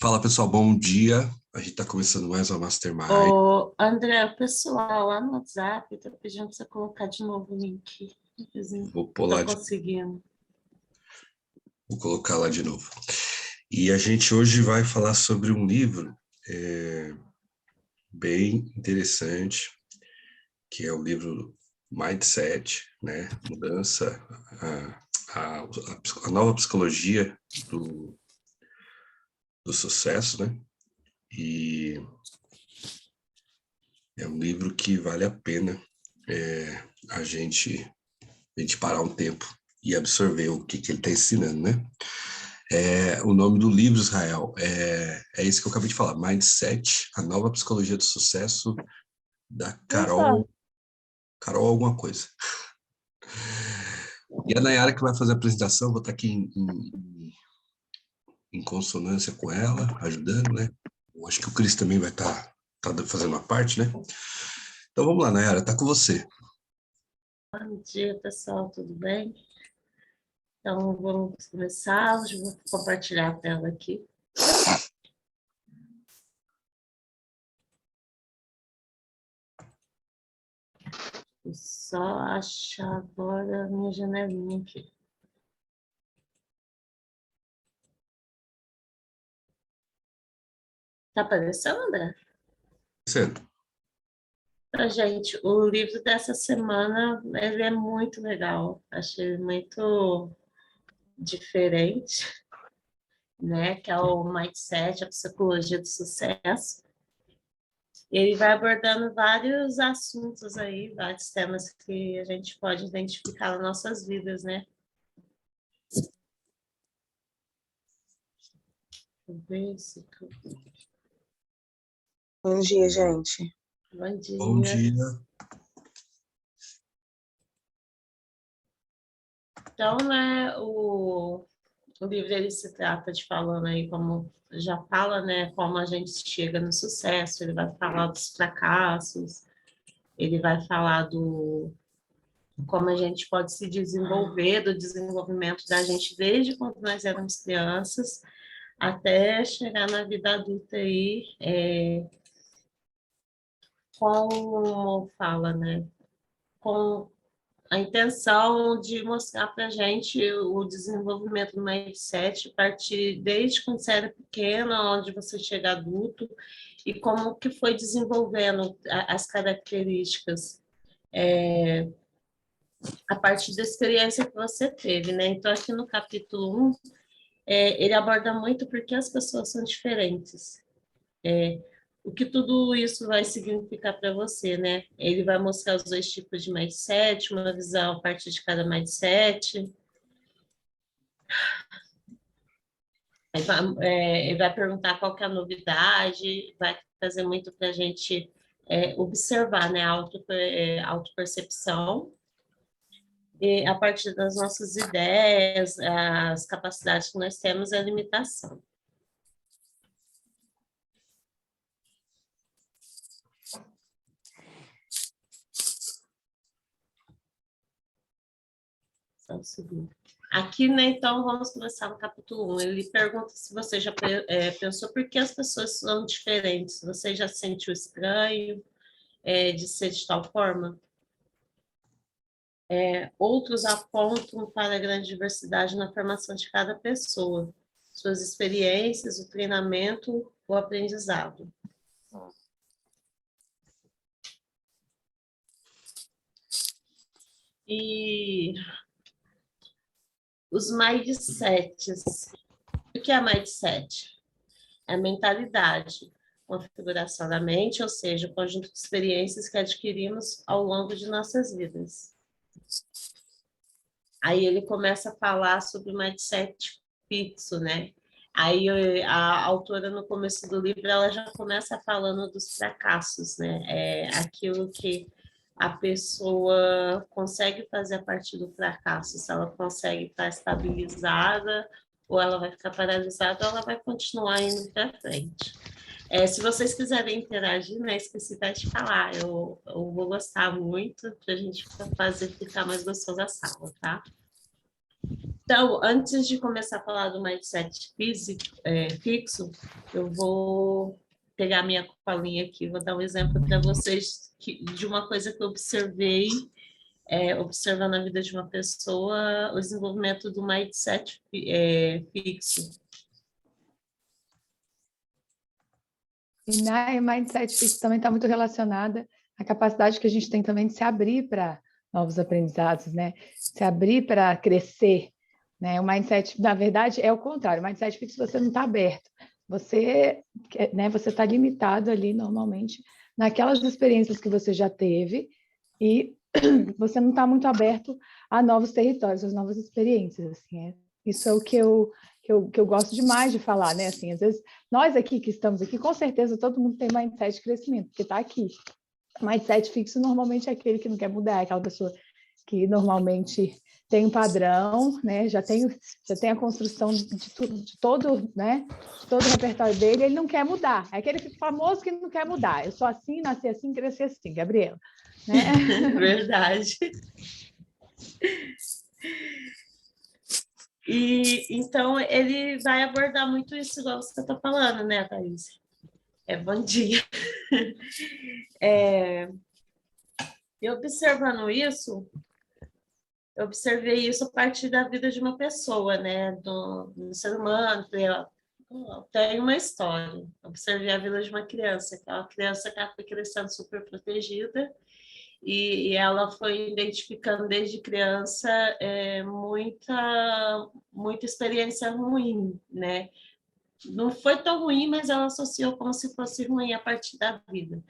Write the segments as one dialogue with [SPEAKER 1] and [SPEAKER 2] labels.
[SPEAKER 1] Fala pessoal, bom dia. A gente está começando mais uma Mastermind.
[SPEAKER 2] Ô, André, o pessoal lá no WhatsApp está pedindo para você colocar de novo o link.
[SPEAKER 1] Vou pôr
[SPEAKER 2] Não
[SPEAKER 1] lá
[SPEAKER 2] estou conseguindo.
[SPEAKER 1] Vou colocar lá de novo. E a gente hoje vai falar sobre um livro bem interessante, que é o livro Mindset, né? Mudança, a nova psicologia do sucesso, né? E é um livro que vale a pena a gente parar um tempo e absorver o que ele está ensinando, né? O nome do livro, Israel, é isso que eu acabei de falar, Mindset, a nova psicologia do sucesso, da Carol alguma coisa. E a Nayara que vai fazer a apresentação, vou estar aqui em consonância com ela, ajudando, né? Eu acho que o Cris também vai estar fazendo uma parte, né? Então vamos lá, Nayara, tá com você.
[SPEAKER 2] Bom dia, pessoal, tudo bem? Então, vamos começar. Hoje eu vou compartilhar a tela aqui. Vou só achar agora a minha janelinha aqui. Tá aparecendo, André?
[SPEAKER 1] Certo.
[SPEAKER 2] Gente, o livro dessa semana, ele é muito legal. Achei muito diferente, né? Que é o Mindset, a psicologia do sucesso. Ele vai abordando vários assuntos aí, vários temas que a gente pode identificar nas nossas vidas, né?
[SPEAKER 3] Bom dia, gente.
[SPEAKER 2] Bom dia.
[SPEAKER 1] Bom dia.
[SPEAKER 2] Então, né, o livro ele se trata de falando aí como já fala, né, como a gente chega no sucesso. Ele vai falar dos fracassos, ele vai falar do como a gente pode se desenvolver, do desenvolvimento da gente desde quando nós éramos crianças até chegar na vida adulta aí, como fala, né? Com a intenção de mostrar para a gente o desenvolvimento do mindset, partir desde quando você era pequena, onde você chega adulto, e como que foi desenvolvendo as características a partir da experiência que você teve, né? Então, aqui no capítulo 1, ele aborda muito porque as pessoas são diferentes. O que tudo isso vai significar para você, né? Ele vai mostrar os dois tipos de mindset, uma visão a partir de cada mindset. Ele vai perguntar qual que é a novidade, vai trazer muito para a gente observar, né? Autopercepção. E a partir das nossas ideias, as capacidades que nós temos e a limitação. Só um segundo. Aqui, né, então, vamos começar no capítulo 1. Ele pergunta se você já pensou por que as pessoas são diferentes. Você já se sentiu estranho de ser de tal forma? Outros apontam para a grande diversidade na formação de cada pessoa, suas experiências, o treinamento, o aprendizado. E os mindsets. O que é mindset? É a mentalidade, configuração da mente, ou seja, o conjunto de experiências que adquirimos ao longo de nossas vidas. Aí ele começa a falar sobre o mindset fixo, né? Aí a autora, no começo do livro, ela já começa falando dos fracassos, né? Aquilo que a pessoa consegue fazer a partir do fracasso, se ela consegue estar estabilizada, ou ela vai ficar paralisada, ou ela vai continuar indo para frente. Se vocês quiserem interagir, né, esqueci até de falar, eu vou gostar muito para a gente fazer ficar mais gostosa a sala, tá? Então, antes de começar a falar do mindset fixo, eu vou pegar minha colinha aqui, vou dar um exemplo para vocês de uma coisa que eu observei, observando a vida de uma pessoa, o desenvolvimento do mindset fixo.
[SPEAKER 4] E na mindset fixo também está muito relacionada à capacidade que a gente tem também de se abrir para novos aprendizados, né? Se abrir para crescer, né? O mindset, na verdade, é o contrário. O mindset fixo você não está aberto. Você está limitado ali normalmente naquelas experiências que você já teve e você não está muito aberto a novos territórios, às novas experiências. Assim, isso é o que eu gosto demais de falar, né? Assim, às vezes, nós aqui que estamos aqui, com certeza todo mundo tem mindset de crescimento, porque está aqui. Mindset fixo normalmente é aquele que não quer mudar, é aquela pessoa que normalmente tem um padrão, né? Já tem a construção de todo, né? Todo o repertório dele, ele não quer mudar. É aquele famoso que não quer mudar. Eu sou assim, nasci assim, cresci assim, Gabriela. Né?
[SPEAKER 2] Verdade. E então ele vai abordar muito isso, igual você está falando, né, Thaís? Bom dia. E observando isso, eu observei isso a partir da vida de uma pessoa, né, do ser humano. Tem uma história. Observei a vida de uma criança, que é uma criança que ela foi crescendo super protegida, e ela foi identificando desde criança muita experiência ruim, né? Não foi tão ruim, mas ela associou como se fosse ruim a partir da vida.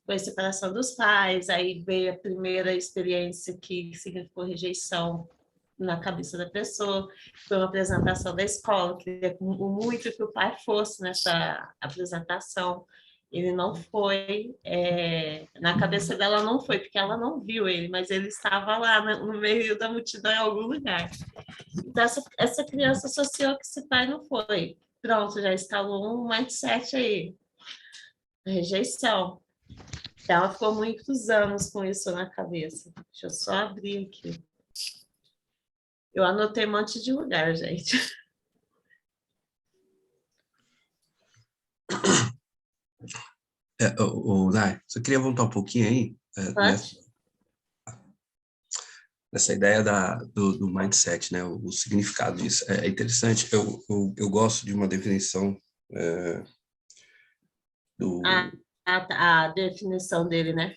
[SPEAKER 2] Foi a separação dos pais, aí veio a primeira experiência que significou rejeição na cabeça da pessoa, foi uma apresentação da escola, queria muito que o pai fosse nessa apresentação, ele não foi, na cabeça dela não foi, porque ela não viu ele, mas ele estava lá no meio da multidão em algum lugar. Então, essa criança associou que esse pai não foi. Pronto, já instalou um mindset aí, rejeição. Ela ficou muitos anos com isso na cabeça. Deixa eu só abrir aqui. Eu anotei um monte de lugar, gente.
[SPEAKER 1] Nai, só queria voltar um pouquinho aí nessa ideia do mindset, né? O significado disso. É interessante. Eu gosto de uma definição do...
[SPEAKER 2] A definição dele, né?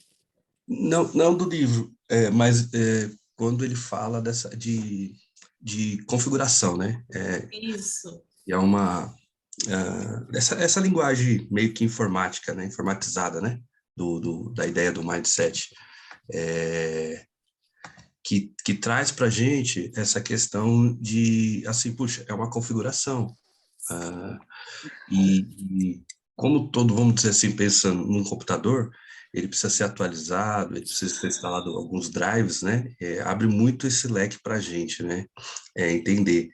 [SPEAKER 1] Não do livro, mas quando ele fala de configuração, né?
[SPEAKER 2] Isso.
[SPEAKER 1] E é uma... essa linguagem meio que informática, né? Informatizada, né? Da ideia do mindset. Que traz para a gente essa questão de, assim, puxa, é uma configuração. E como todo, vamos dizer assim, pensando num computador, ele precisa ser atualizado, ele precisa ser instalado alguns drives, né? Abre muito esse leque para a gente, né? Entender.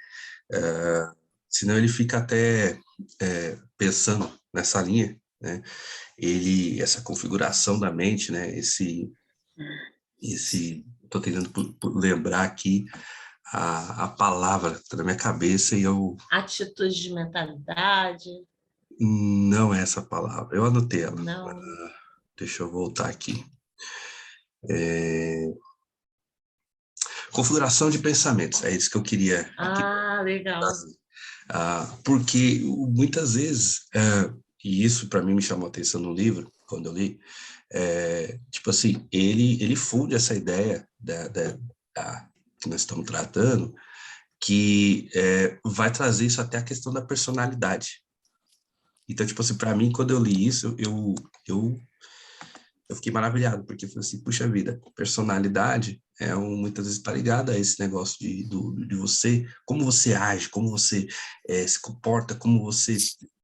[SPEAKER 1] Senão ele fica até pensando nessa linha, né? Essa configuração da mente, né? Estou tentando lembrar aqui a palavra que está na minha cabeça e eu...
[SPEAKER 2] Atitude de mentalidade.
[SPEAKER 1] Não é essa palavra, eu anotei ela.
[SPEAKER 2] Não.
[SPEAKER 1] Deixa eu voltar aqui. Configuração de pensamentos, é isso que eu queria aqui.
[SPEAKER 2] Legal.
[SPEAKER 1] Porque muitas vezes, e isso para mim me chamou a atenção no livro, quando eu li, tipo assim, ele funde essa ideia que nós estamos tratando, que vai trazer isso até a questão da personalidade. Então, tipo assim, para mim, quando eu li isso, eu fiquei maravilhado, porque eu falei assim, puxa vida, personalidade muitas vezes está ligada a esse negócio de você, como você age, como você se comporta, como você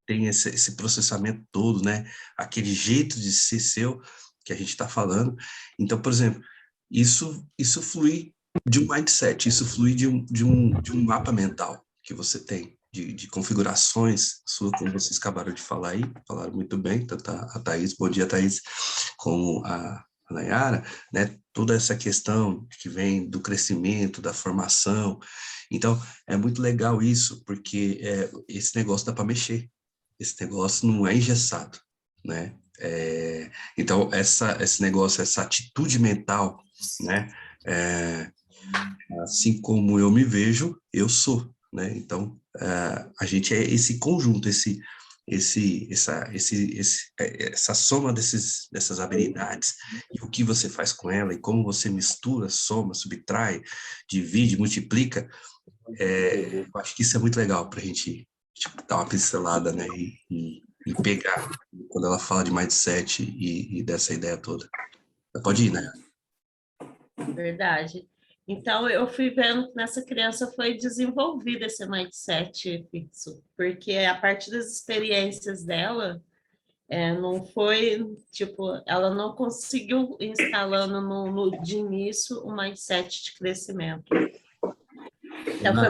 [SPEAKER 1] tem esse processamento todo, né? Aquele jeito de ser seu que a gente está falando. Então, por exemplo, isso flui de um mindset, isso flui de um mapa mental que você tem, de configurações sua, como vocês acabaram de falar aí, falaram muito bem, tanto a Thaís, bom dia, Thaís, como a Nayara, né? Toda essa questão que vem do crescimento, da formação, Então, é muito legal isso, porque esse negócio dá para mexer. Esse negócio não é engessado, né? Então, esse negócio, essa atitude mental, né? Assim como eu me vejo, eu sou, né? Então, a gente é esse conjunto, essa soma dessas habilidades e o que você faz com ela e como você mistura, soma, subtrai, divide, multiplica. Eu acho que isso é muito legal para a gente dar uma pincelada, né? E pegar quando ela fala de mindset e dessa ideia toda. Pode ir, né?
[SPEAKER 2] Verdade. Então, eu fui vendo que nessa criança foi desenvolvido esse mindset fixo, porque a partir das experiências dela, não foi, tipo, ela não conseguiu instalando de início um mindset de crescimento. Então, foi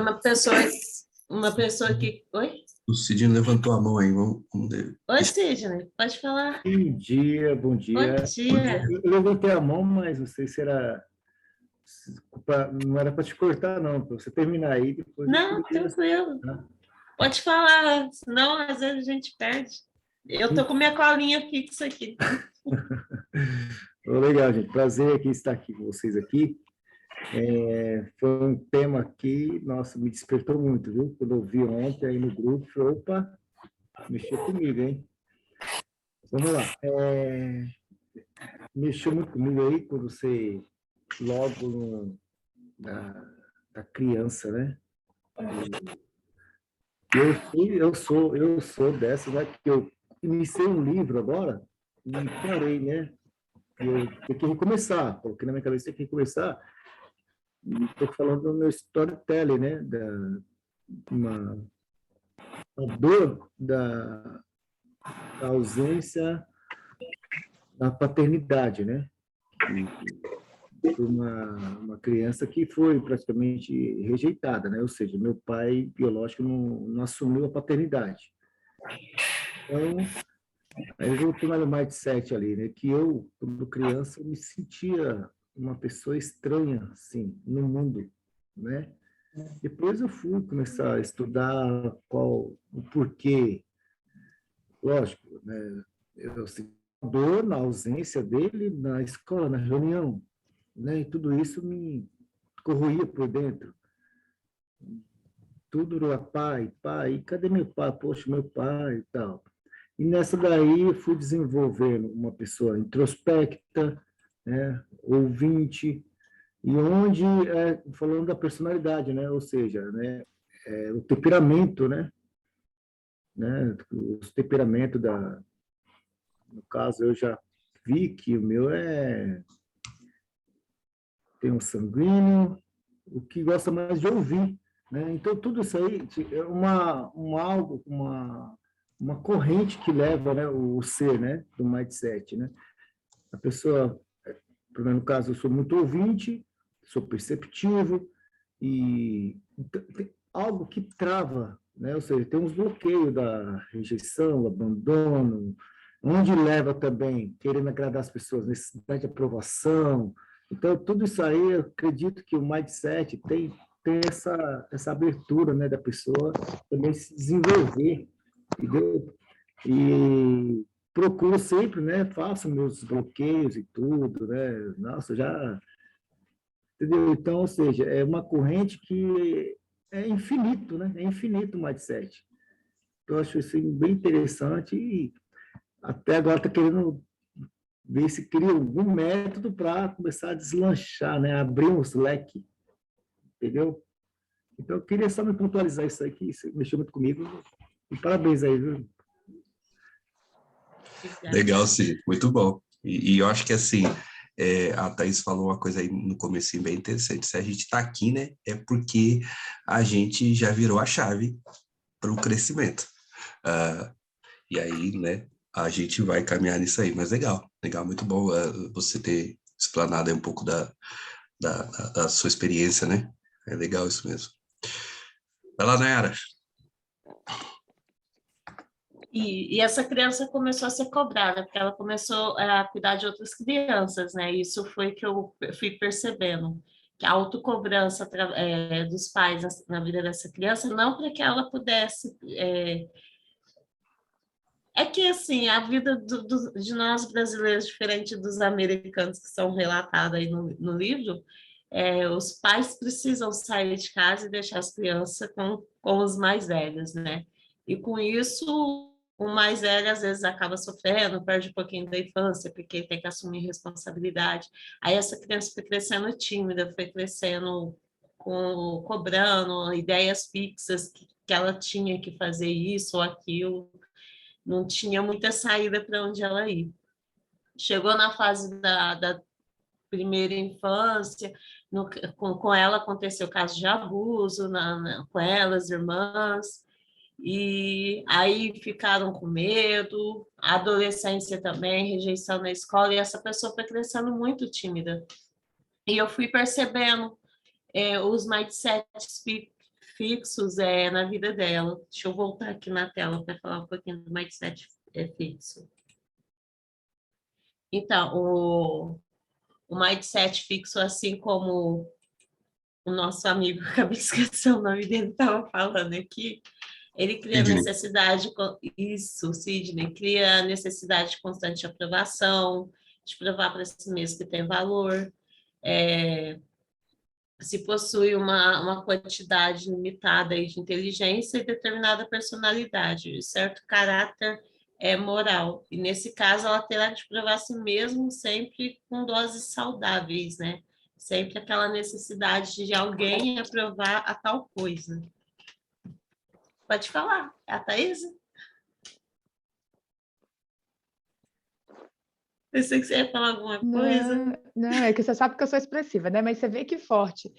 [SPEAKER 2] uma pessoa que... Oi?
[SPEAKER 1] O Cidinho levantou a mão aí, vamos ver.
[SPEAKER 2] Oi, Sidney, pode falar.
[SPEAKER 5] Bom dia, bom dia.
[SPEAKER 2] Bom dia.
[SPEAKER 5] Eu levantei a mão, mas não sei se era. Não era para te cortar, não, para você terminar aí. Depois
[SPEAKER 2] Não, tranquilo. Pode falar, senão às vezes a gente perde. Eu tô com minha colinha fixa aqui.
[SPEAKER 5] Legal, gente. Prazer aqui estar aqui com vocês aqui. Foi um tema que, nossa, me despertou muito, viu? Quando eu vi ontem aí no grupo, falei, opa, mexeu comigo, hein? Vamos lá. Mexeu muito comigo aí quando você, logo da criança, né? Eu sou dessa, né? Que eu iniciei um livro agora e parei, né? Eu tenho que recomeçar, coloquei na minha cabeça que recomeçar. Estou falando do meu storytelling, né? A dor da ausência da paternidade, né? Uma criança que foi praticamente rejeitada, né? Ou seja, meu pai biológico não assumiu a paternidade. Então, aí eu voltei no mindset ali, né? Que eu, quando criança, me sentia uma pessoa estranha, assim, no mundo, né? Depois eu fui começar a estudar o porquê. Lógico, né? Eu senti dor na ausência dele na escola, na reunião, né? E tudo isso me corroía por dentro. Tudo era pai, cadê meu pai? Poxa, meu pai e tal. E nessa daí eu fui desenvolvendo uma pessoa introspecta, né? Ouvinte, e onde, falando da personalidade, né? Ou seja, né? O temperamento, né? O temperamento no caso, eu já vi que o meu tem um sanguíneo, o que gosta mais de ouvir, né? Então, tudo isso aí é uma corrente que leva, né, o ser, né, do mindset, né? A pessoa, no caso, eu sou muito ouvinte, sou perceptivo, e tem algo que trava, né? Ou seja, tem uns bloqueios da rejeição, abandono, onde leva também querendo agradar as pessoas, necessidade de aprovação. Então, tudo isso aí, eu acredito que o mindset tem essa abertura, né, da pessoa também se desenvolver, entendeu? E procuro sempre, né, faço meus bloqueios e tudo, né? Nossa, já... Entendeu? Então, ou seja, é uma corrente que é infinito, né? É infinito o mindset. Eu acho isso bem interessante e até agora está querendo ver se cria algum método para começar a deslanchar, né? Abrir uns leques, entendeu? Então, eu queria só me pontualizar isso aí, que isso mexeu muito comigo. E parabéns aí, viu?
[SPEAKER 1] Legal, sim, muito bom. E eu acho que assim, a Thaís falou uma coisa aí no começo bem interessante. Se a gente está aqui, né, é porque a gente já virou a chave para o crescimento. E aí, né, a gente vai caminhar nisso aí. Mas legal, muito bom você ter explanado aí um pouco da sua experiência, né? É legal isso mesmo. Vai lá, Nayara.
[SPEAKER 2] E essa criança começou a ser cobrada, porque ela começou a cuidar de outras crianças, né? Isso foi que eu fui percebendo. que a autocobrança dos pais na vida dessa criança, não para que ela pudesse... É que, assim, a vida de nós brasileiros, diferente dos americanos que são relatados aí no livro, os pais precisam sair de casa e deixar as crianças com os mais velhos, né? E com isso, o mais velho às vezes acaba sofrendo, perde um pouquinho da infância, porque tem que assumir responsabilidade. Aí essa criança foi crescendo tímida, foi crescendo cobrando ideias fixas que ela tinha que fazer isso ou aquilo, não tinha muita saída para onde ela ir. Chegou na fase da primeira infância, com ela aconteceu caso de abuso com ela, as irmãs, e aí ficaram com medo, a adolescência também, rejeição na escola, e essa pessoa foi crescendo muito tímida. E eu fui percebendo os mindsets fixos na vida dela. Deixa eu voltar aqui na tela para falar um pouquinho do mindset fixo. Então, o mindset fixo, assim como o nosso amigo, acabei de esquecer o nome dele, estava falando aqui, ele cria necessidade, isso, Sidney, cria necessidade de constante aprovação, de provar para si mesmo que tem valor, se possui uma quantidade limitada de inteligência e determinada personalidade, certo caráter moral. E, nesse caso, ela terá de provar a si mesmo sempre com doses saudáveis, né? Sempre aquela necessidade de alguém aprovar a tal coisa. Pode falar, é a Thaisa? Pensei que você ia falar alguma coisa.
[SPEAKER 4] Não, é que você sabe que eu sou expressiva, né? Mas você vê que forte.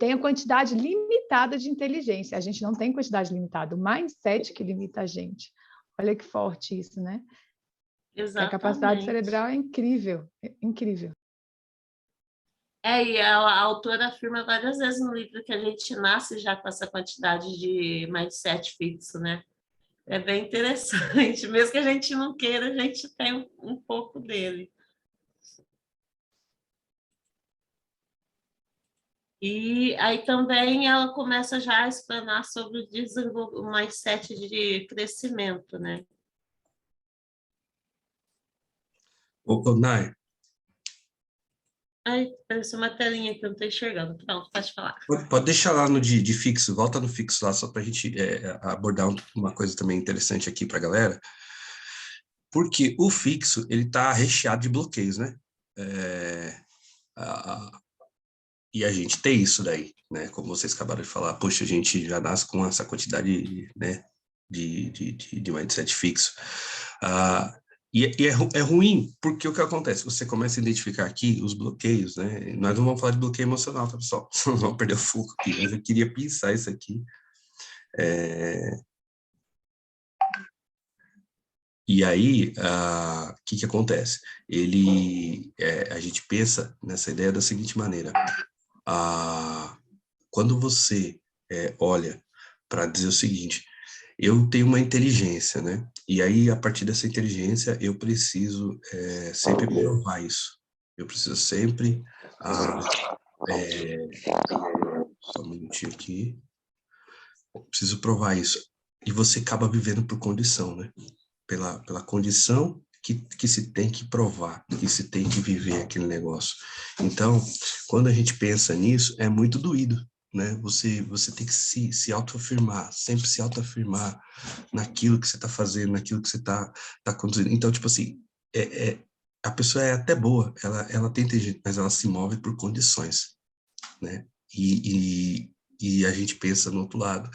[SPEAKER 4] Tem a quantidade limitada de inteligência. A gente não tem quantidade limitada. O mindset que limita a gente. Olha que forte isso, né?
[SPEAKER 2] Exatamente.
[SPEAKER 4] A capacidade cerebral é incrível, incrível.
[SPEAKER 2] E a autora afirma várias vezes no livro que a gente nasce já com essa quantidade de mindset fixo, né? É bem interessante. Mesmo que a gente não queira, a gente tem um pouco dele. E aí também ela começa já a explanar sobre o mindset de crescimento, né?
[SPEAKER 1] Nai.
[SPEAKER 2] Ai, apareceu uma telinha que eu não estou enxergando. Pronto, pode falar.
[SPEAKER 1] Pode deixar lá no de fixo, volta no fixo lá, só para a gente abordar uma coisa também interessante aqui para a galera, porque o fixo, ele está recheado de bloqueios, né? E a gente tem isso daí, né? Como vocês acabaram de falar, poxa, a gente já nasce com essa quantidade, né, de mindset fixo. É ruim, porque o que acontece? Você começa a identificar aqui os bloqueios, né? Nós não vamos falar de bloqueio emocional, tá, pessoal? Não vamos perder o foco aqui, mas eu queria pensar isso aqui. E aí, o que acontece? A gente pensa nessa ideia da seguinte maneira. Quando você olha para dizer o seguinte, eu tenho uma inteligência, né? E aí, a partir dessa inteligência, eu preciso sempre provar isso. Eu preciso sempre... só um minutinho aqui. Eu preciso provar isso. E você acaba vivendo por condição, né? Pela condição que se tem que provar, que se tem que viver aquele negócio. Então, quando a gente pensa nisso, é muito doído, né? Você tem que se autoafirmar, sempre se autoafirmar naquilo que você está fazendo, naquilo que você tá conduzindo. Então, tipo assim, a pessoa é até boa, ela tem inteligência, mas ela se move por condições, né? E a gente pensa no outro lado,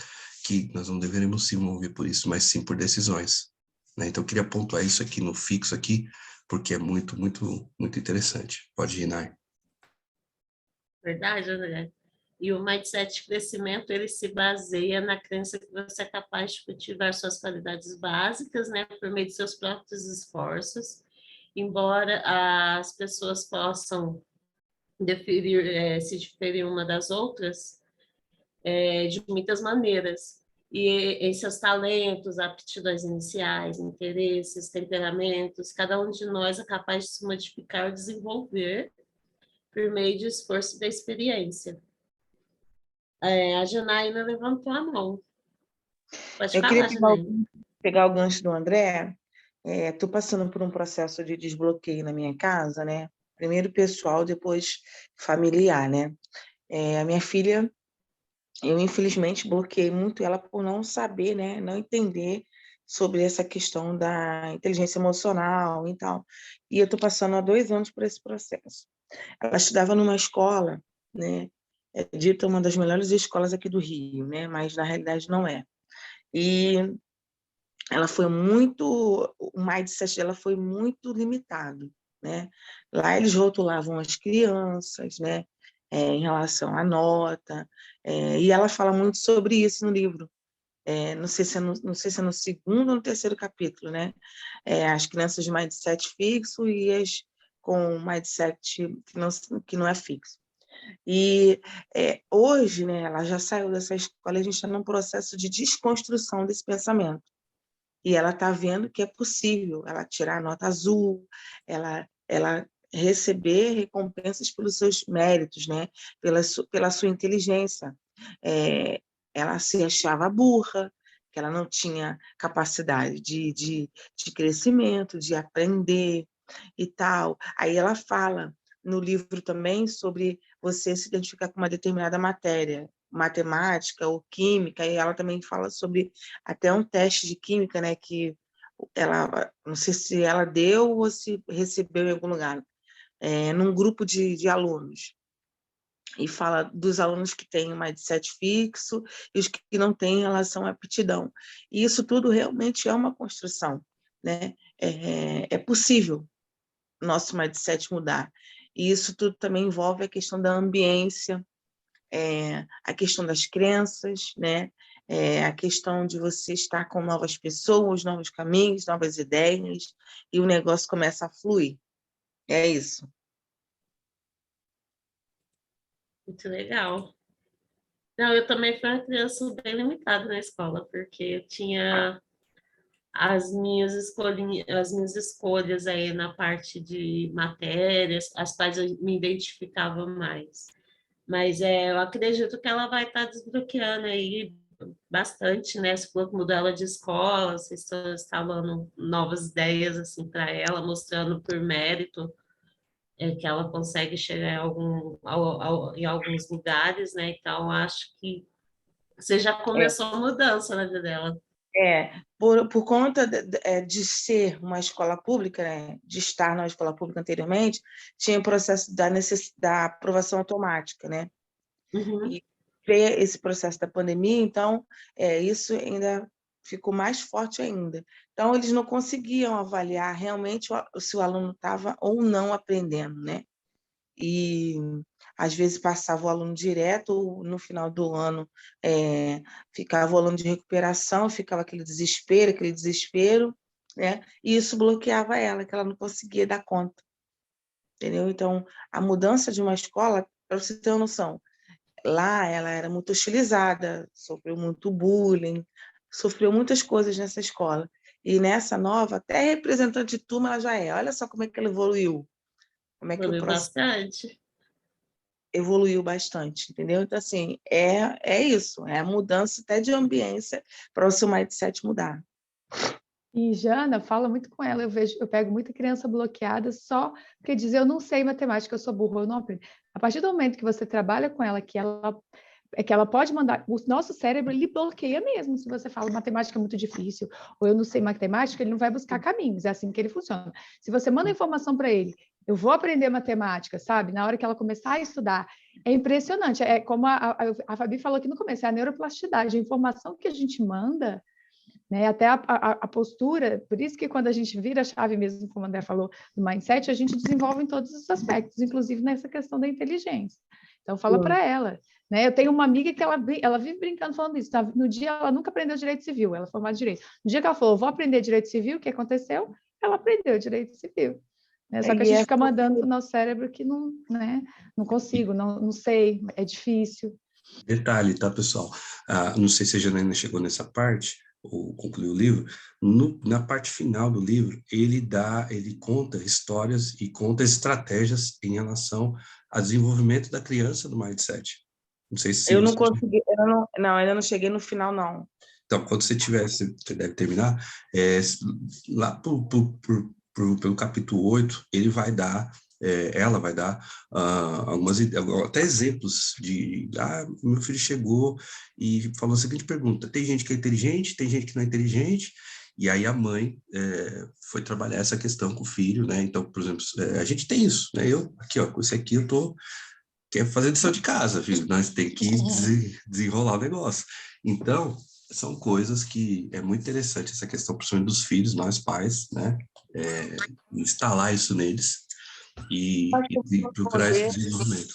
[SPEAKER 1] que nós não deveremos se mover por isso, mas sim por decisões, né? Então, eu queria pontuar isso aqui no fixo aqui, porque é muito, muito, muito interessante. Pode ir, Nai.
[SPEAKER 2] Verdade, André. E o mindset de crescimento, ele se baseia na crença que você é capaz de cultivar suas qualidades básicas, né, por meio de seus próprios esforços, embora as pessoas possam se diferir uma das outras de muitas maneiras. E em seus talentos, aptidões iniciais, interesses, temperamentos, cada um de nós é capaz de se modificar ou desenvolver por meio de esforço da experiência. A Janaína levantou a mão. Pode
[SPEAKER 3] Eu queria
[SPEAKER 2] falar, Janaína.
[SPEAKER 3] pegar o gancho do André. Estou passando por um processo de desbloqueio na minha casa, né? Primeiro pessoal, depois familiar, né? A minha filha, eu infelizmente bloqueei muito ela por não saber, né? Não entender sobre essa questão da inteligência emocional e tal. E eu estou passando há 2 anos por esse processo. Ela estudava numa escola, né? É dita uma das melhores escolas aqui do Rio, né? Mas na realidade não é. E ela foi muito, o mindset dela foi muito limitado, né? Lá eles rotulavam as crianças, né? Em relação à nota, e ela fala muito sobre isso no livro. Não sei se é no segundo ou no terceiro capítulo, né? As crianças de mindset fixo e as com mindset que não é fixo. E hoje, né, ela já saiu dessa escola e a gente está num processo de desconstrução desse pensamento. E ela está vendo que é possível ela tirar a nota azul, ela receber recompensas pelos seus méritos, né? Pela sua inteligência. Ela se achava burra, que ela não tinha capacidade de crescimento, de aprender e tal. Aí ela fala no livro também sobre você se identificar com uma determinada matéria, matemática ou química, e ela também fala sobre até um teste de química, né, que ela, não sei se ela deu ou se recebeu em algum lugar, num grupo de alunos, e fala dos alunos que têm um mindset fixo e os que não têm em relação à aptidão. E isso tudo realmente é uma construção, né? É possível nosso mindset mudar. E isso tudo também envolve a questão da ambiência, a questão das crenças, né? A questão de você estar com novas pessoas, novos caminhos, novas ideias, e o negócio começa a fluir. É isso.
[SPEAKER 2] Muito legal. Não, eu também fui uma criança bem limitada na escola, porque eu tinha as minhas escolhas aí na parte de matérias, as quais eu me identificava mais. Mas eu acredito que ela vai estar desbloqueando aí bastante, né? Você falou que mudou ela de escola, vocês estão instalando novas ideias assim para ela, mostrando por mérito que ela consegue chegar em alguns lugares, né? Então, acho que você já começou a mudança na vida dela.
[SPEAKER 3] Por conta de ser uma escola pública, né, de estar na escola pública anteriormente, tinha o processo da aprovação automática, né?
[SPEAKER 2] Uhum.
[SPEAKER 3] E ver esse processo da pandemia, então, isso ainda ficou mais forte ainda. Então, eles não conseguiam avaliar realmente se o aluno estava ou não aprendendo, né? E às vezes passava o aluno direto, ou no final do ano ficava o aluno de recuperação, ficava aquele desespero, né? E isso bloqueava ela, que ela não conseguia dar conta, entendeu? Então, a mudança de uma escola, para você ter uma noção, lá ela era muito hostilizada, sofreu muito bullying, sofreu muitas coisas nessa escola. E nessa nova, até representante de turma ela já é. Olha só como é que ela evoluiu, como é que o
[SPEAKER 2] Evoluiu
[SPEAKER 3] processo
[SPEAKER 2] bastante.
[SPEAKER 3] evoluiu bastante, entendeu? Então, assim, é isso, é a mudança até de ambiência para o seu mindset mudar.
[SPEAKER 4] E Jana fala muito com ela, eu pego muita criança bloqueada só porque diz, eu não sei matemática, eu sou burro, eu não aprendo. A partir do momento que você trabalha com ela, que ela pode mandar, o nosso cérebro, ele bloqueia mesmo, se você fala matemática é muito difícil, ou eu não sei matemática, ele não vai buscar caminhos, é assim que ele funciona. Se você manda informação para ele, eu vou aprender matemática, sabe? Na hora que ela começar a estudar, é impressionante, é como a Fabi falou aqui no começo, é a neuroplasticidade, a informação que a gente manda, né? Até a postura, por isso que quando a gente vira a chave mesmo, como o André falou, do mindset, a gente desenvolve em todos os aspectos, inclusive nessa questão da inteligência. Então, fala para ela. Né? Eu tenho uma amiga que ela vive brincando falando isso. Tá? No dia, ela nunca aprendeu direito civil, ela é formada em direito. No dia que ela falou, vou aprender direito civil, o que aconteceu? Ela aprendeu direito civil. Né? Só que a gente fica mandando para o nosso cérebro que não, né? Não consigo, não sei, é difícil.
[SPEAKER 1] Detalhe, tá, pessoal? Não sei se a Janaína chegou nessa parte, ou concluir o livro, na parte final do livro, ele conta histórias e conta estratégias em relação ao desenvolvimento da criança do mindset. Não sei se
[SPEAKER 3] Eu não
[SPEAKER 1] você...
[SPEAKER 3] consegui, ainda não cheguei no final, não.
[SPEAKER 1] Então, quando você tiver, você deve terminar, lá pelo capítulo 8, ele vai dar, ela vai dar até exemplos de, meu filho chegou e falou a seguinte pergunta: tem gente que é inteligente, tem gente que não é inteligente, e aí a mãe foi trabalhar essa questão com o filho, né? Então, por exemplo, a gente tem isso, né? Eu, aqui, ó, com esse aqui eu tô quer fazer lição de casa, filho, nós tem que desenrolar o negócio. Então, são coisas que é muito interessante essa questão, principalmente dos filhos, nós pais, né? Instalar isso neles e procurar esse desenvolvimento.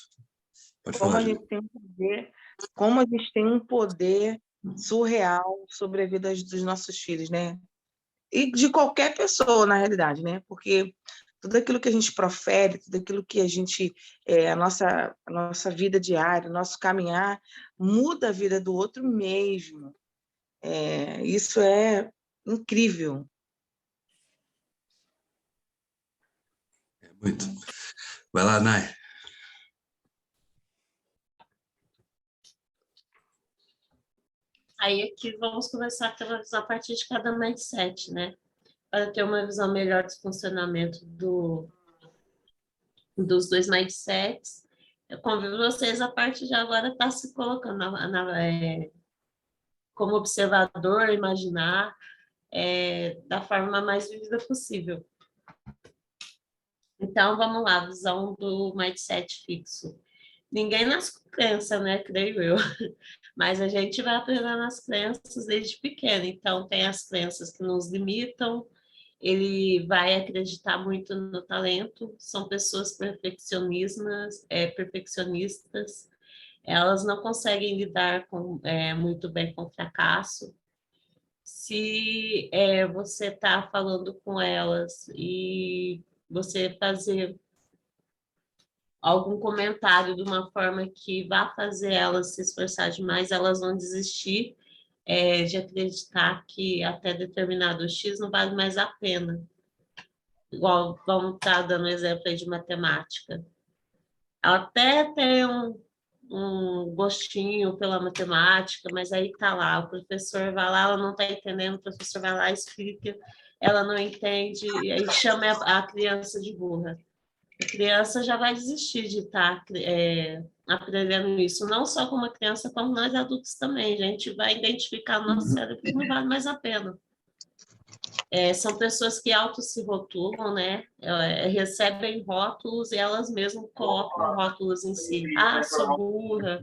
[SPEAKER 1] Pode
[SPEAKER 3] Como
[SPEAKER 1] falar,
[SPEAKER 3] a
[SPEAKER 1] Júlia.
[SPEAKER 3] gente tem um poder, como a gente tem um poder surreal sobre a vida dos nossos filhos, né? E de qualquer pessoa, na realidade, né? Porque tudo aquilo que a gente profere, tudo aquilo que a gente, a nossa vida diária, o nosso caminhar, muda a vida do outro mesmo. Isso é incrível.
[SPEAKER 1] Muito. Vai lá, Nai.
[SPEAKER 2] Aí aqui vamos começar pela visão a partir de cada mindset, né? Para ter uma visão melhor do funcionamento dos dois mindsets. Eu convido vocês a partir de agora estar se colocando como observador, imaginar da forma mais vívida possível. Então, vamos lá, visão do mindset fixo. Ninguém nasce com crença, né? Creio eu. Mas a gente vai aprendendo as crenças desde pequeno. Então, tem as crenças que nos limitam, ele vai acreditar muito no talento, são pessoas perfeccionistas, elas não conseguem lidar muito bem com o fracasso. Se você está falando com elas e você fazer algum comentário de uma forma que vá fazer elas se esforçar demais, elas vão desistir de acreditar que até determinado X não vale mais a pena. Igual vamos estar dando exemplo aí de matemática. Ela até tem um gostinho pela matemática, mas aí tá lá, o professor vai lá, ela não está entendendo, o professor vai lá, explica, ela não entende, e aí chama a criança de burra. A criança já vai desistir de estar aprendendo isso, não só como a criança, como nós adultos também. A gente vai identificar no nosso cérebro que não vale mais a pena. São pessoas que auto se rotulam, né? Recebem rótulos e elas mesmas colocam rótulos em si. Sou burra,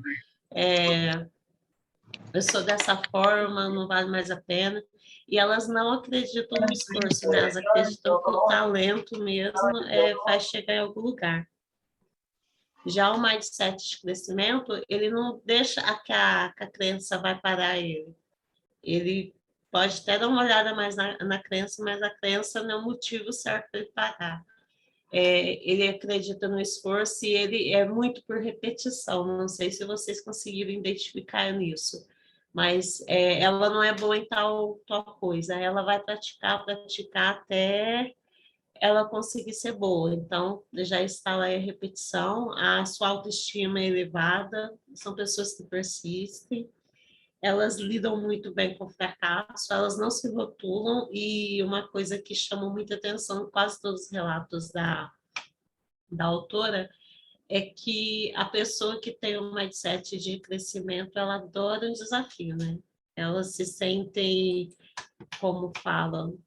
[SPEAKER 2] eu sou dessa forma, não vale mais a pena. E elas não acreditam no esforço, né? Elas acreditam que o talento mesmo faz chegar em algum lugar. Já o mindset de crescimento, ele não deixa que a crença vai parar ele. Ele pode até dar uma olhada mais na crença, mas a crença não é o motivo certo para ele parar. Ele acredita no esforço e ele é muito por repetição. Não sei se vocês conseguiram identificar nisso, mas ela não é boa em tal coisa. Ela vai praticar até ela conseguir ser boa. Então, já está lá a repetição, a sua autoestima é elevada, são pessoas que persistem, elas lidam muito bem com o fracasso, elas não se rotulam, e uma coisa que chama muita atenção em quase todos os relatos da autora é que a pessoa que tem um mindset de crescimento, ela adora um desafio, né? Elas se sentem, como falam,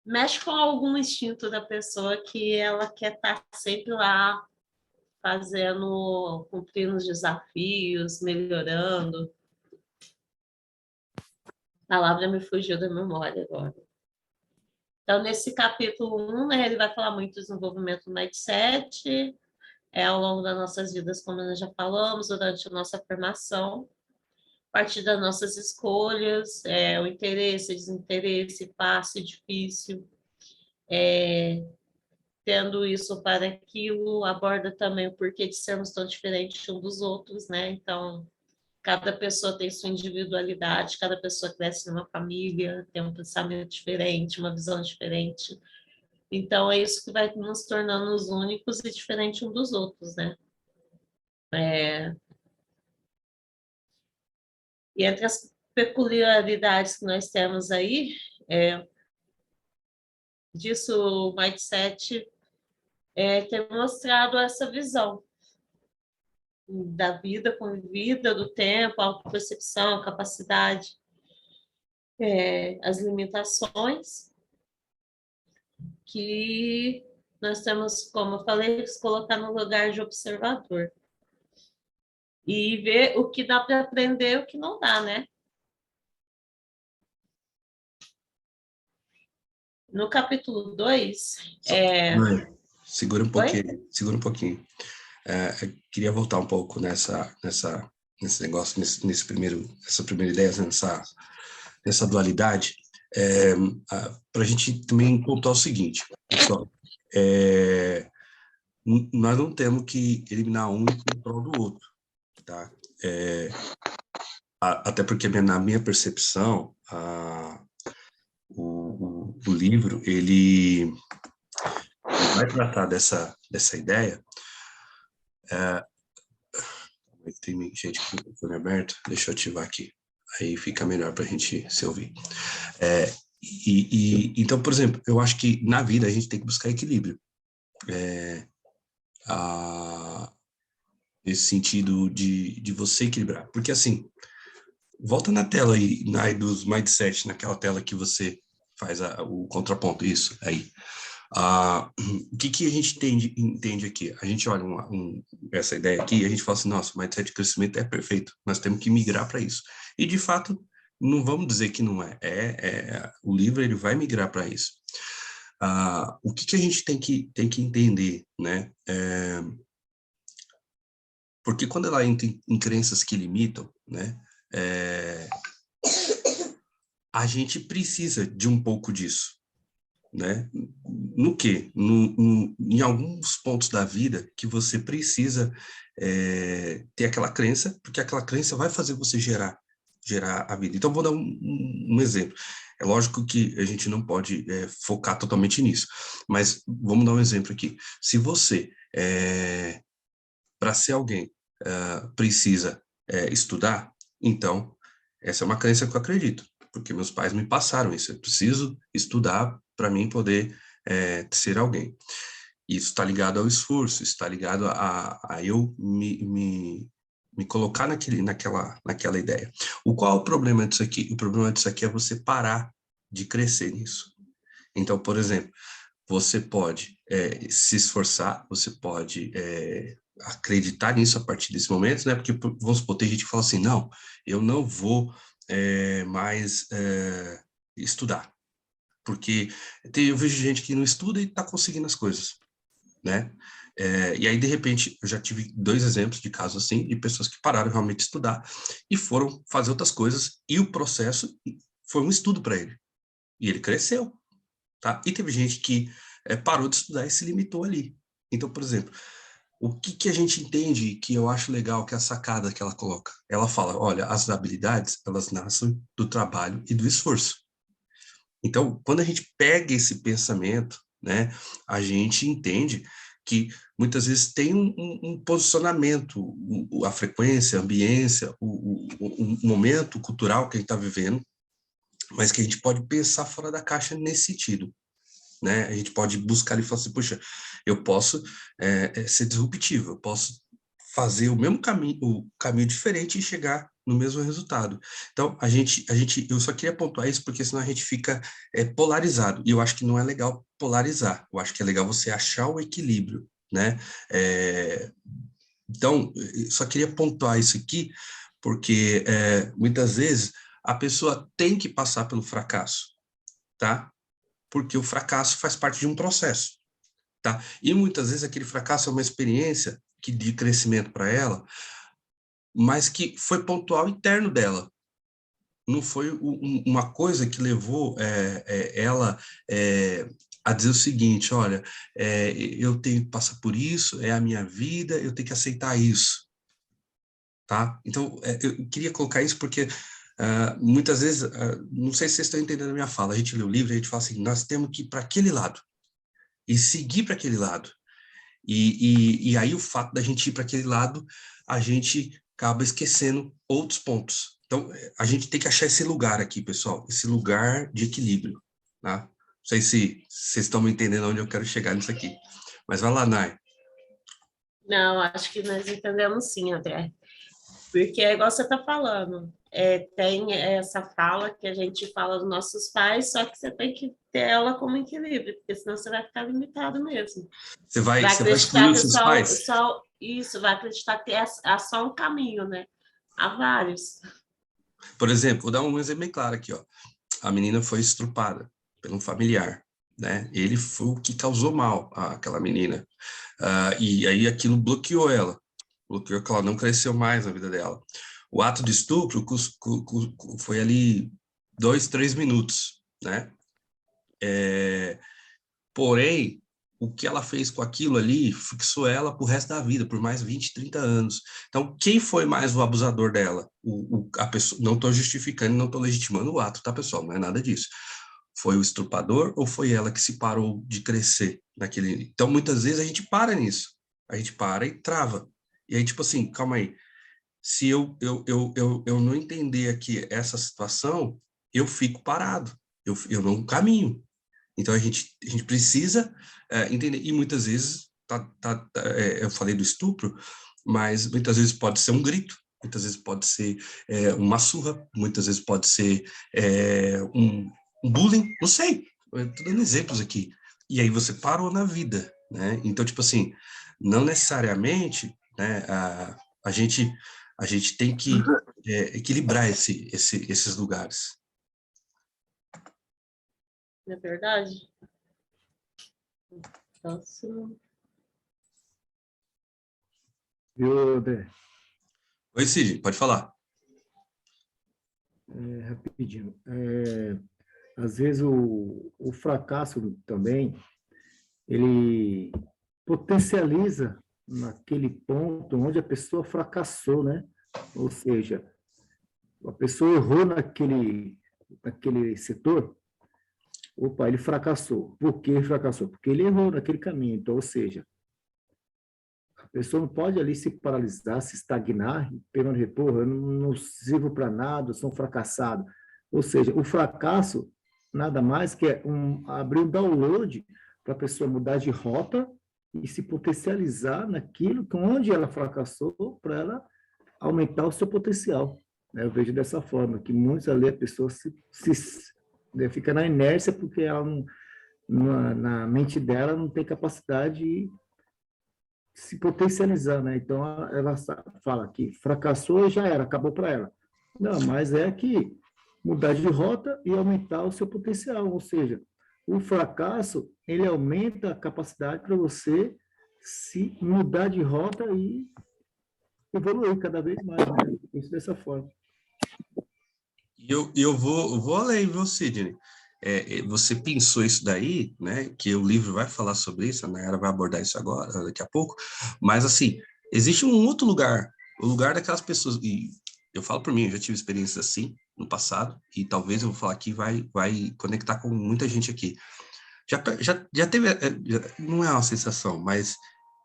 [SPEAKER 2] mexe com algum instinto da pessoa que ela quer estar sempre lá cumprindo os desafios, melhorando. A palavra me fugiu da memória agora. Então, nesse capítulo 1, né, ele vai falar muito do desenvolvimento do mindset, ao longo das nossas vidas, como nós já falamos, durante a nossa formação, a partir das nossas escolhas, o interesse, desinteresse, fácil, difícil, tendo isso para aquilo, aborda também o porquê de sermos tão diferentes um dos outros, né? Então, Cada pessoa tem sua individualidade, cada pessoa cresce numa família, tem um pensamento diferente, uma visão diferente. Então, é isso que vai nos tornando os únicos e diferentes um dos outros, né? E entre as peculiaridades que nós temos aí, disso o mindset tem mostrado essa visão da vida convivida, do tempo, a autopercepção, a capacidade, as limitações que nós temos, como eu falei, se colocar no lugar de observador e ver o que dá para aprender e o que não dá, né? No capítulo 2,
[SPEAKER 1] Segura um
[SPEAKER 2] Oi?
[SPEAKER 1] pouquinho, segura um pouquinho. Eu queria voltar um pouco nesse negócio, nessa primeira ideia, nessa dualidade, para a gente também pontuar o seguinte, pessoal, nós não temos que eliminar um em prol do outro, tá? Até porque, na minha percepção, o livro, ele vai tratar dessa ideia. Tem gente com o microfone aberto, deixa eu ativar aqui, aí fica melhor para a gente se ouvir. Então, por exemplo, eu acho que na vida a gente tem que buscar equilíbrio. Nesse sentido de você equilibrar. Porque, assim, volta na tela aí, dos Mindset, naquela tela que você faz o contraponto, isso, aí. O que a gente entende aqui? A gente olha essa ideia aqui e a gente fala assim, nossa, o Mindset de crescimento é perfeito, nós temos que migrar para isso. E, de fato, não vamos dizer que não é. O livro ele vai migrar para isso. O que a gente tem que entender, né? Porque quando ela entra em crenças que limitam, né? A gente precisa de um pouco disso, né? No quê? Em alguns pontos da vida que você precisa ter aquela crença, porque aquela crença vai fazer você gerar a vida. Então, vou dar um exemplo. É lógico que a gente não pode focar totalmente nisso, mas vamos dar um exemplo aqui. Se você, para ser alguém, precisa estudar, então, essa é uma crença que eu acredito, porque meus pais me passaram isso. Eu preciso estudar para mim poder ser alguém. Isso está ligado ao esforço, está ligado a eu me colocar naquela ideia. Qual é o problema disso aqui? O problema disso aqui é você parar de crescer nisso. Então, por exemplo, você pode se esforçar, você pode acreditar nisso a partir desse momento, né? Porque, vamos supor, tem gente que fala assim, não, eu não vou mais estudar, porque eu vejo gente que não estuda e está conseguindo as coisas, né? E aí, de repente, eu já tive 2 exemplos de casos assim, de pessoas que pararam realmente de estudar e foram fazer outras coisas, e o processo foi um estudo para ele, e ele cresceu, tá? E teve gente que parou de estudar e se limitou ali. Então, por exemplo, o que a gente entende que eu acho legal, que é a sacada que ela coloca? Ela fala, olha, as habilidades, elas nascem do trabalho e do esforço. Então, quando a gente pega esse pensamento, né, a gente entende que muitas vezes tem um posicionamento, a frequência, a ambiência, o momento cultural que a gente está vivendo, mas que a gente pode pensar fora da caixa nesse sentido, né? A gente pode buscar e falar assim, puxa, eu posso ser disruptivo, eu posso fazer o mesmo caminho, o caminho diferente e chegar no mesmo resultado. Então, eu só queria pontuar isso porque senão a gente fica polarizado, e eu acho que não é legal polarizar, eu acho que é legal você achar o equilíbrio, né? Então, eu só queria pontuar isso aqui, porque muitas vezes a pessoa tem que passar pelo fracasso, tá? Porque o fracasso faz parte de um processo, tá? E muitas vezes aquele fracasso é uma experiência de crescimento para ela, mas que foi pontual interno dela. Não foi uma coisa que levou ela a dizer o seguinte, olha, eu tenho que passar por isso, é a minha vida, eu tenho que aceitar isso. tá? Então, eu queria colocar isso porque muitas vezes, não sei se vocês estão entendendo a minha fala, a gente lê o livro e a gente fala assim, nós temos que ir para aquele lado e seguir para aquele lado. E aí o fato da gente ir para aquele lado, a gente acaba esquecendo outros pontos. Então, a gente tem que achar esse lugar aqui, pessoal, esse lugar de equilíbrio, tá? Não sei se vocês estão me entendendo onde eu quero chegar nisso aqui. Mas vai lá, Nai.
[SPEAKER 2] Não, acho que nós entendemos sim, André. Porque é igual você está falando, tem essa fala que a gente fala dos nossos pais, só que você tem que ter ela como equilíbrio, porque senão você vai ficar limitado mesmo.
[SPEAKER 1] Você vai excluir
[SPEAKER 2] acreditar
[SPEAKER 1] os
[SPEAKER 2] que
[SPEAKER 1] seus pais?
[SPEAKER 2] vai acreditar que é só um caminho, né? Há vários.
[SPEAKER 1] Por exemplo, vou dar um exemplo bem claro aqui, ó. A menina foi estrupada por um familiar, né? Ele foi o que causou mal àquela menina. E aí aquilo bloqueou ela que ela não cresceu mais na vida dela. O ato de estupro foi ali 2, 3 minutos, né? Porém, o que ela fez com aquilo ali fixou ela pro resto da vida, por mais 20, 30 anos. Então, quem foi mais o abusador dela? A pessoa, não estou justificando, não estou legitimando o ato, tá, pessoal? Não é nada disso. Foi o estuprador ou foi ela que se parou de crescer naquele... Então, muitas vezes a gente para nisso. A gente para e trava. E aí, tipo assim, calma aí. Se eu não entender aqui essa situação, eu fico parado. Eu não caminho. Então, a gente precisa entender. E muitas vezes, eu falei do estupro, mas muitas vezes pode ser um grito, muitas vezes pode ser uma surra, muitas vezes pode ser um bullying, não sei. Estou dando exemplos aqui. E aí você parou na vida, né? Então, tipo assim, não necessariamente, né, a gente tem que equilibrar esses lugares.
[SPEAKER 2] Não é verdade? Próximo.
[SPEAKER 5] Viu, André?
[SPEAKER 1] Oi, Cid, pode falar.
[SPEAKER 5] Rapidinho. Às vezes o fracasso também, ele potencializa naquele ponto onde a pessoa fracassou, né? Ou seja, a pessoa errou naquele setor, opa, ele fracassou. Por que fracassou? Porque ele errou naquele caminho. Então, ou seja, a pessoa não pode ali se paralisar, se estagnar, pegando porra, eu não sirvo para nada, eu sou um fracassado. Ou seja, o fracasso nada mais que é abrir um download para a pessoa mudar de rota e se potencializar naquilo onde ela fracassou para ela aumentar o seu potencial. Eu vejo dessa forma, que muitas ali a pessoa fica na inércia porque ela na mente dela não tem capacidade de se potencializar, né? Então ela fala que fracassou e já era, acabou para ela. Não, mas é que mudar de rota e aumentar o seu potencial, ou seja, o fracasso ele aumenta a capacidade para você se mudar de rota e evoluir cada vez mais, né? Isso dessa forma.
[SPEAKER 1] E eu vou além, viu, Sidney? Você pensou isso daí, né? Que o livro vai falar sobre isso, a Nayara vai abordar isso agora, daqui a pouco. Mas, assim, existe um outro lugar, o lugar daquelas pessoas. E eu falo por mim, eu já tive experiências assim no passado, e talvez eu vou falar aqui, vai conectar com muita gente aqui. Já teve, não é uma sensação, mas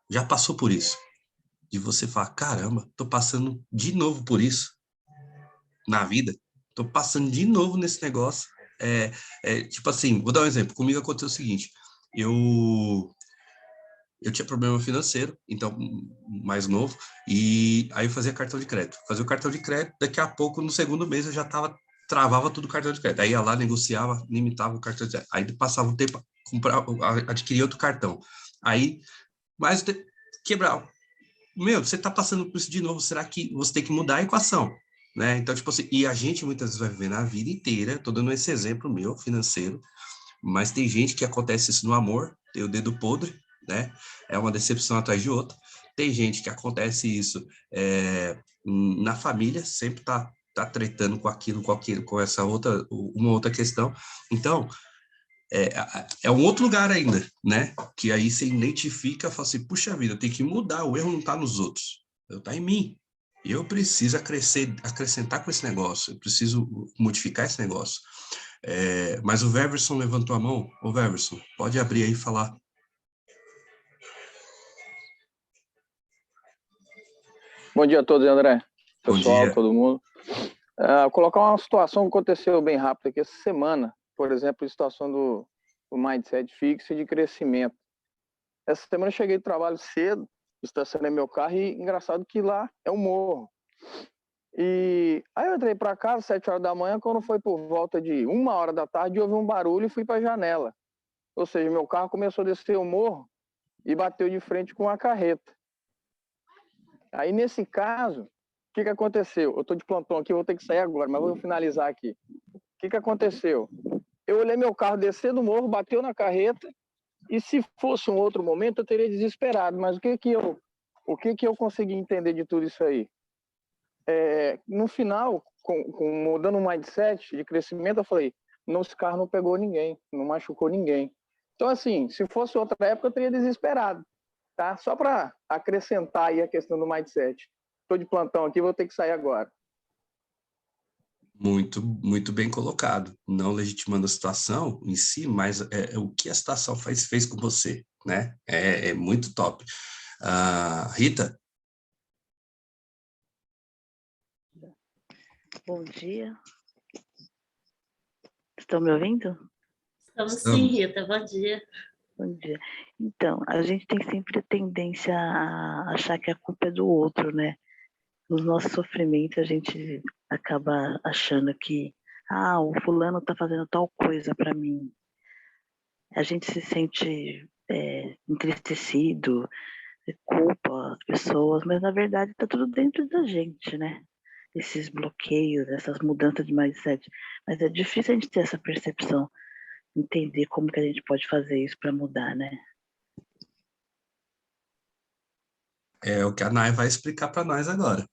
[SPEAKER 1] já passou por isso. De você falar, caramba, tô passando de novo por isso na vida. Tô passando de novo nesse negócio. Tipo assim, vou dar um exemplo. Comigo aconteceu o seguinte, eu tinha problema financeiro, então, mais novo, e aí eu fazia cartão de crédito. Fazia o cartão de crédito, daqui a pouco, no segundo mês, eu já travava tudo o cartão de crédito. Aí ia lá, negociava, limitava o cartão de crédito. Aí passava um tempo, adquiria outro cartão. Aí, mais quebrava. Meu, você tá passando por isso de novo, será que você tem que mudar a equação? Né? Então, tipo assim, e a gente muitas vezes vai viver na vida inteira, tô dando esse exemplo meu, financeiro, mas tem gente que acontece isso no amor, tem o dedo podre, né? É uma decepção atrás de outra. Tem gente que acontece isso na família, sempre tá tretando com aquilo, com essa uma outra questão. Então, é um outro lugar ainda, né? Que aí você identifica e fala assim, puxa vida, eu tenho que mudar, o erro não tá nos outros, tá em mim. E eu preciso acrescentar com esse negócio, eu preciso modificar esse negócio. Mas o Weverson levantou a mão. Ô, Weverson, pode abrir aí e falar.
[SPEAKER 6] Bom dia a todos, André.
[SPEAKER 1] Bom
[SPEAKER 6] Pessoal,
[SPEAKER 1] dia.
[SPEAKER 6] todo mundo. Colocar uma situação que aconteceu bem rápido aqui essa semana, por exemplo, a situação do mindset fixo e de crescimento. Essa semana eu cheguei do trabalho cedo, estacionei meu carro e engraçado que lá é um morro. E aí eu entrei para casa, 7 horas da manhã, quando foi por volta de 1 hora da tarde, eu ouvi um barulho e fui para a janela. Ou seja, meu carro começou a descer o morro e bateu de frente com a carreta. Aí, nesse caso, o que aconteceu? Eu estou de plantão aqui, vou ter que sair agora, mas vou finalizar aqui. O que aconteceu? Eu olhei meu carro descer do morro, bateu na carreta, e se fosse um outro momento, eu teria desesperado. Mas o que eu consegui entender de tudo isso aí? No final, mudando o mindset de crescimento, eu falei, esse carro não pegou ninguém, não machucou ninguém. Então, assim, se fosse outra época, eu teria desesperado. Tá? Só para acrescentar aí a questão do mindset. Estou de plantão aqui, vou ter que sair agora.
[SPEAKER 1] Muito, muito bem colocado. Não legitimando a situação em si, mas o que a situação fez com você, né? É muito top. Rita?
[SPEAKER 7] Bom dia. Estão me ouvindo?
[SPEAKER 2] Estamos sim, Rita. Bom dia.
[SPEAKER 7] Bom dia. Então, a gente tem sempre a tendência a achar que a culpa é do outro, né? Nos nossos sofrimentos, a gente acaba achando que o fulano está fazendo tal coisa para mim. A gente se sente entristecido, culpa as pessoas, mas na verdade está tudo dentro da gente, né? Esses bloqueios, essas mudanças de mindset. Mas é difícil a gente ter essa percepção, entender como que a gente pode fazer isso para mudar, né?
[SPEAKER 1] É o que a Nai vai explicar para nós agora.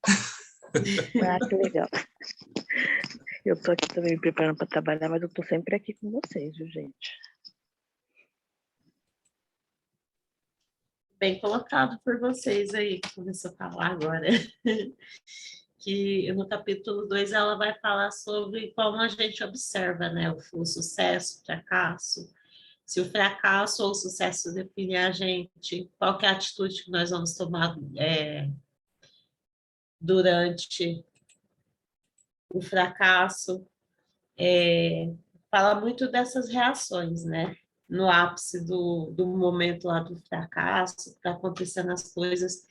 [SPEAKER 7] Que legal. Eu tô aqui também me preparando para trabalhar, mas eu tô sempre aqui com vocês, viu, gente?
[SPEAKER 2] Bem colocado por vocês aí, que começou a falar agora. Que no capítulo 2 ela vai falar sobre como a gente observa, né, o sucesso, o fracasso. Se o fracasso ou o sucesso define a gente, qual que é a atitude que nós vamos tomar durante o fracasso. Fala muito dessas reações, né? No ápice do momento lá do fracasso, está acontecendo as coisas,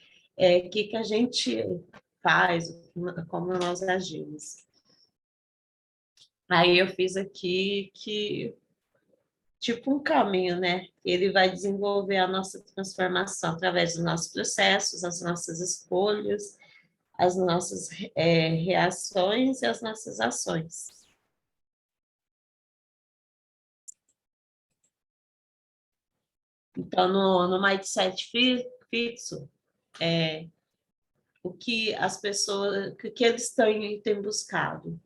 [SPEAKER 2] que a gente faz, como nós agimos. Aí eu fiz aqui tipo um caminho, né? Ele vai desenvolver a nossa transformação através dos nossos processos, as nossas escolhas, as nossas reações e as nossas ações. Então, no mindset fixo, o que as pessoas, o que eles têm buscado?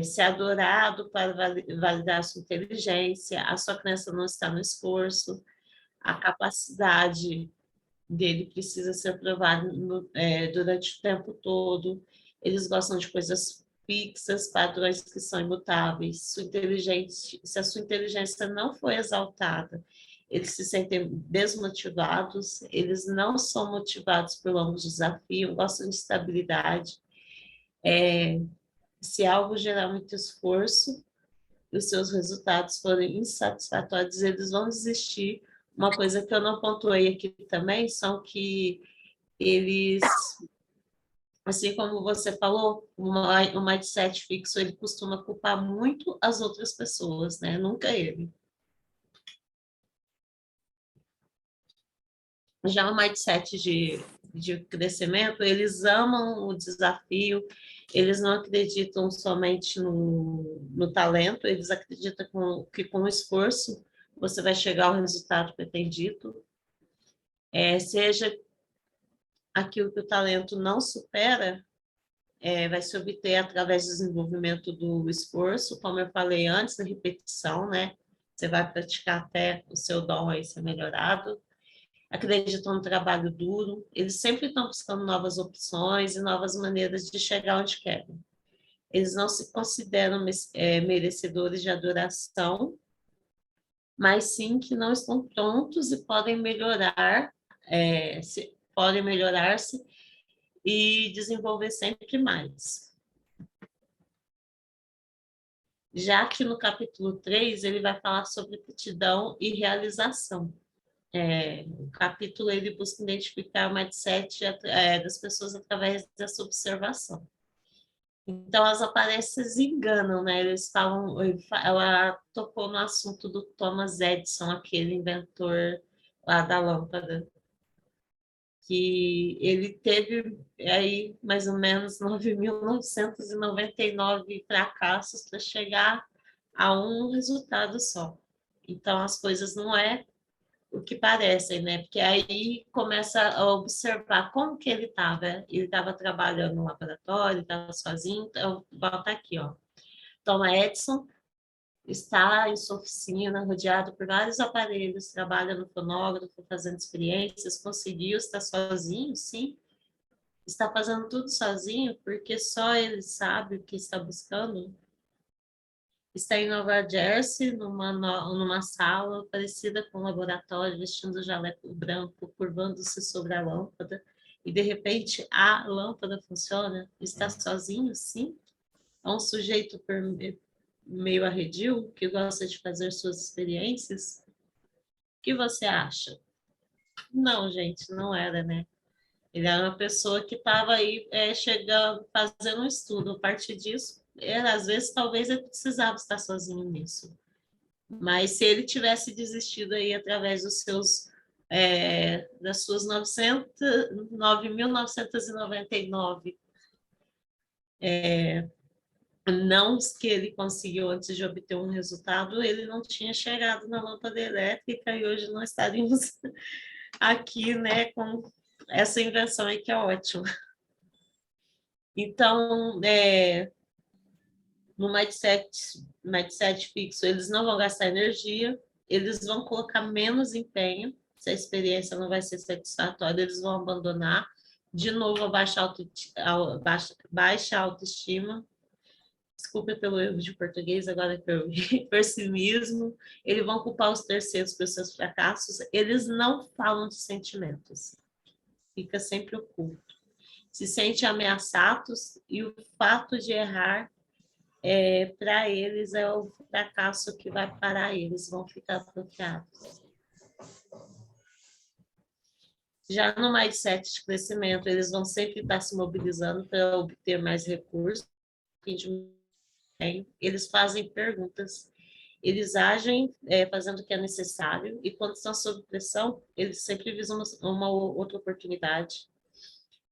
[SPEAKER 2] Ser adorado para validar a sua inteligência, a sua crença não está no esforço, a capacidade dele precisa ser provada durante o tempo todo, eles gostam de coisas fixas, padrões que são imutáveis, se a sua inteligência não for exaltada, eles se sentem desmotivados, eles não são motivados por longos desafios, gostam de estabilidade. Se algo gerar muito esforço e os seus resultados forem insatisfatórios, eles vão desistir. Uma coisa que eu não pontuei aqui também são que eles, assim como você falou, o mindset fixo, ele costuma culpar muito as outras pessoas, né? Nunca ele. Já o mindset de crescimento, eles amam o desafio, eles não acreditam somente no talento, eles acreditam que com o esforço você vai chegar ao resultado pretendido. Seja aquilo que o talento não supera, vai se obter através do desenvolvimento do esforço, como eu falei antes, da repetição, né? Você vai praticar até o seu dom aí ser melhorado. acreditam no trabalho duro, eles sempre estão buscando novas opções e novas maneiras de chegar onde querem. Eles não se consideram merecedores de adoração, mas sim que não estão prontos e podem podem melhorar-se e desenvolver sempre mais. Já que no capítulo 3, ele vai falar sobre aptidão e realização. O capítulo ele busca identificar o mindset das pessoas através dessa observação. Então, as aparências enganam, né? Eles falam, ela tocou no assunto do Thomas Edison, aquele inventor lá da lâmpada, que ele teve aí mais ou menos 9.999 fracassos para chegar a um resultado só. Então, as coisas não é o que parecem, né? Porque aí começa a observar como que ele estava. Ele estava trabalhando no laboratório, estava sozinho. Então, volta aqui, ó. Thomas Edison está em sua oficina, rodeado por vários aparelhos, trabalha no fonógrafo, fazendo experiências, conseguiu estar sozinho, sim. Está fazendo tudo sozinho, porque só ele sabe o que está buscando. Está em Nova Jersey, numa sala parecida com um laboratório, vestindo jaleco branco, curvando-se sobre a lâmpada, e de repente a lâmpada funciona. Está sozinho, sim. É um sujeito meio arredio, que gosta de fazer suas experiências. O que você acha? Não, gente, não era, né? Ele era uma pessoa que estava aí chegando, fazendo um estudo. A partir disso, às vezes, talvez ele precisava estar sozinho nisso. Mas se ele tivesse desistido aí através das suas 9.999 não que ele conseguiu antes de obter um resultado, ele não tinha chegado na lâmpada elétrica e hoje nós estaríamos aqui, né, com essa invenção aí que é ótima. Então, no mindset fixo, eles não vão gastar energia, eles vão colocar menos empenho, se a experiência não vai ser satisfatória, eles vão abandonar, de novo a baixa autoestima, desculpa pelo erro de português, agora que eu vi, pessimismo, eles vão culpar os terceiros pelos seus fracassos, eles não falam de sentimentos, fica sempre oculto. Se sentem ameaçados e o fato de errar para eles é o fracasso que vai parar eles, vão ficar bloqueados. Já no mindset de crescimento, eles vão sempre estar se mobilizando para obter mais recursos, eles fazem perguntas, eles agem fazendo o que é necessário, e quando estão sob pressão, eles sempre visam uma outra oportunidade.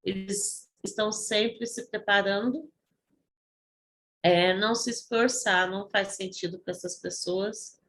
[SPEAKER 2] Eles estão sempre se preparando. Não se esforçar não faz sentido para essas pessoas.